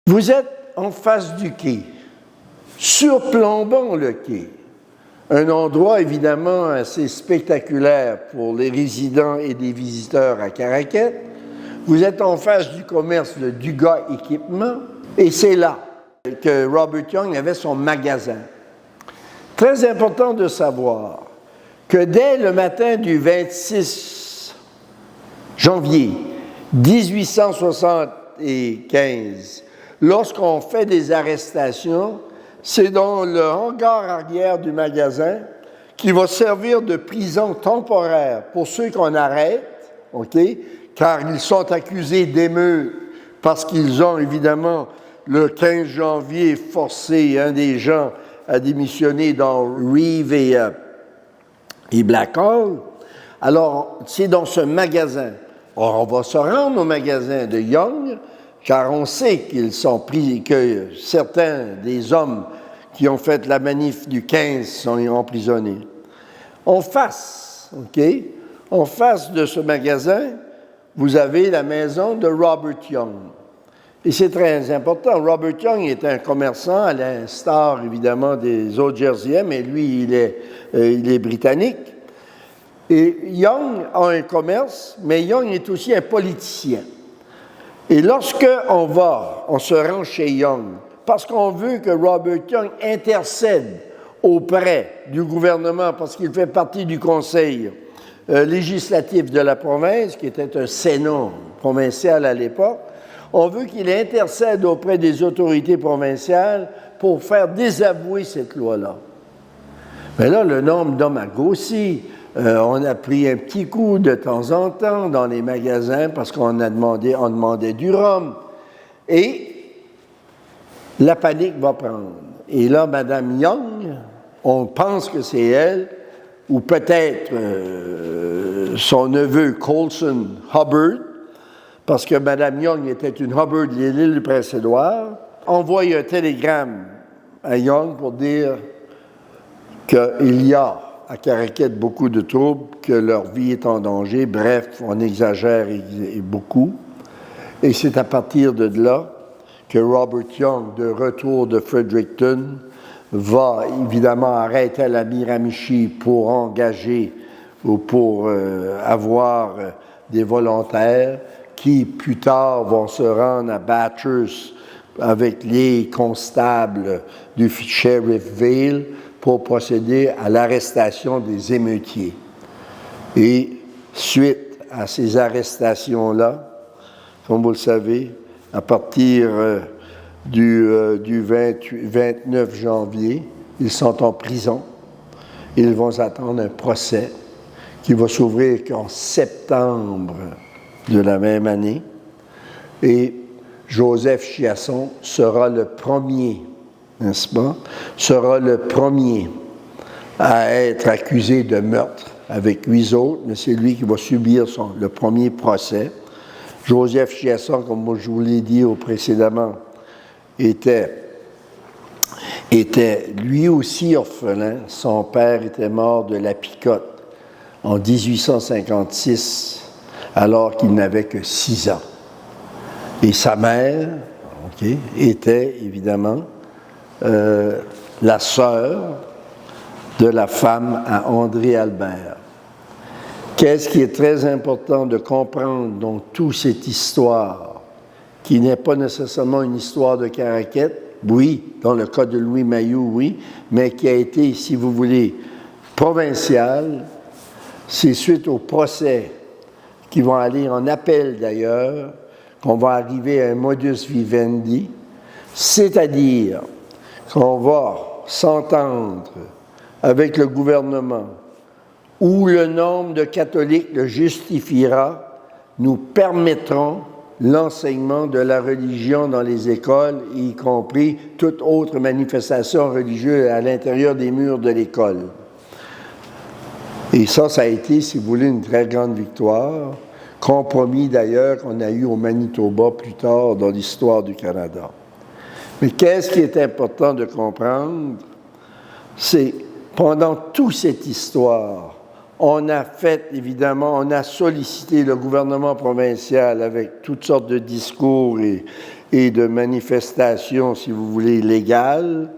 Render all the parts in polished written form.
Vous êtes en face du quai, surplombant le quai. Un endroit évidemment assez spectaculaire pour les résidents et les visiteurs à Caraquet. Vous êtes en face du commerce de Dugas Équipement et c'est là que Robert Young avait son magasin. Très important de savoir que dès le matin du 26 janvier 1875, lorsqu'on fait des arrestations, c'est dans le hangar arrière du magasin qui va servir de prison temporaire pour ceux qu'on arrête, OK, car ils sont accusés d'émeute parce qu'ils ont évidemment le 15 janvier forcé un des gens à démissionner dans Reeve et Blackhall. Alors, c'est dans ce magasin. Or, on va se rendre au magasin de Young, car on sait qu'ils sont pris, que certains des hommes qui ont fait la manif du 15 sont emprisonnés. En face, OK, en face de ce magasin, vous avez la maison de Robert Young. Et c'est très important. Robert Young est un commerçant, à l'instar évidemment des autres Jerseyens, mais lui, il est britannique. Et Young a un commerce, mais Young est aussi un politicien. Et lorsque on se rend chez Young, parce qu'on veut que Robert Young intercède auprès du gouvernement, parce qu'il fait partie du conseil législatif de la province, qui était un sénat provincial à l'époque, on veut qu'il intercède auprès des autorités provinciales pour faire désavouer cette loi-là. Mais là, le nombre d'hommes a grossi. On a pris un petit coup de temps en temps dans les magasins parce qu'on demandait du rhum. Et la panique va prendre. Et là, Mme Young, on pense que c'est elle, ou peut-être son neveu Colson Hubbard, parce que Mme Young était une Hubbard de l'île du Prince-Édouard, envoie un télégramme à Young pour dire qu'il y a à Caraquet beaucoup de troubles, que leur vie est en danger. Bref, on exagère et beaucoup. Et c'est à partir de là que Robert Young, de retour de Fredericton, va évidemment arrêter à la Miramichi pour engager ou pour avoir des volontaires qui, plus tard, vont se rendre à Bathurst avec les constables du sheriff Vail pour procéder à l'arrestation des émeutiers. Et suite à ces arrestations-là, comme vous le savez, à partir du 29 janvier, ils sont en prison. Ils vont attendre un procès qui va s'ouvrir qu'en septembre de la même année. Et Joseph Chiasson sera le premier, n'est-ce pas, sera le premier à être accusé de meurtre avec 8 autres, mais c'est lui qui va subir le premier procès. Joseph Chiasson, comme je vous l'ai dit précédemment, était lui aussi orphelin. Son père était mort de la picote en 1856, alors qu'il n'avait que 6 ans. Et sa mère, était évidemment la sœur de la femme à André Albert. Qu'est-ce qui est très important de comprendre dans toute cette histoire, qui n'est pas nécessairement une histoire de Caraquet, oui, dans le cas de Louis Mailloux, oui, mais qui a été, si vous voulez, provincial, c'est suite au procès qui vont aller en appel d'ailleurs, qu'on va arriver à un modus vivendi, c'est-à-dire qu'on va s'entendre avec le gouvernement où le nombre de catholiques le justifiera, nous permettrons l'enseignement de la religion dans les écoles, y compris toute autre manifestation religieuse à l'intérieur des murs de l'école. Et ça a été, si vous voulez, une très grande victoire, compromis d'ailleurs qu'on a eu au Manitoba plus tard dans l'histoire du Canada. Mais qu'est-ce qui est important de comprendre? C'est pendant toute cette histoire, On a fait, évidemment, on a sollicité le gouvernement provincial avec toutes sortes de discours et de manifestations, si vous voulez, légales,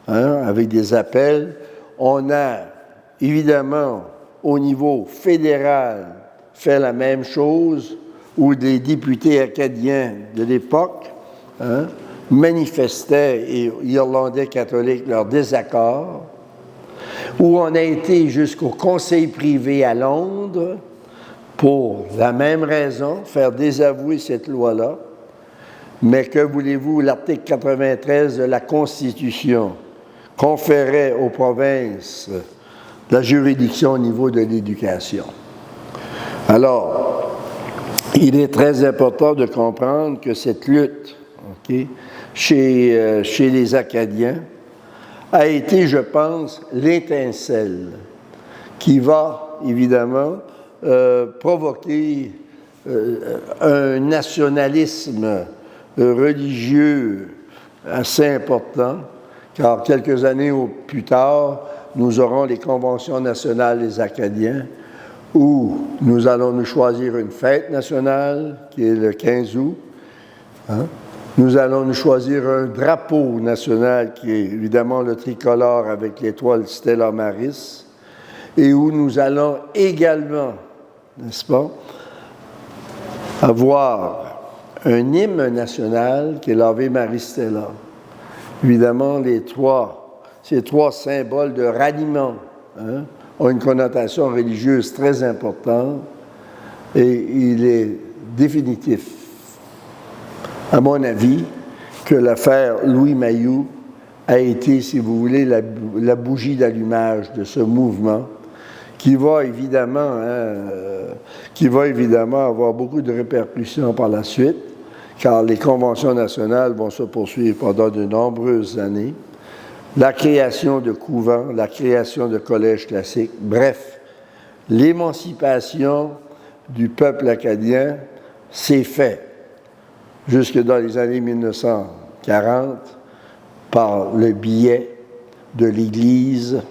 avec des appels. On a, évidemment, au niveau fédéral, fait la même chose, où des députés acadiens de l'époque manifestaient, et Irlandais catholiques, leur désaccord, où on a été jusqu'au conseil privé à Londres pour la même raison, faire désavouer cette loi-là. Mais que voulez-vous, l'article 93 de la Constitution conférait aux provinces la juridiction au niveau de l'éducation. Alors, il est très important de comprendre que cette lutte chez les Acadiens a été, je pense, l'étincelle qui va, évidemment, provoquer un nationalisme religieux assez important, car quelques années plus tard, nous aurons les conventions nationales des Acadiens, où nous allons nous choisir une fête nationale, qui est le 15 août. Nous allons nous choisir un drapeau national, qui est évidemment le tricolore avec l'étoile Stella Maris, et où nous allons également, n'est-ce pas, avoir un hymne national qui est l'Ave Maris Stella. Évidemment, ces trois symboles de ralliement ont une connotation religieuse très importante, et il est définitif, à mon avis, que l'affaire Louis Mayou a été, si vous voulez, la bougie d'allumage de ce mouvement qui va évidemment avoir beaucoup de répercussions par la suite, car les conventions nationales vont se poursuivre pendant de nombreuses années. La création de couvents, la création de collèges classiques, bref, l'émancipation du peuple acadien s'est faite jusque dans les années 1940 par le biais de l'Église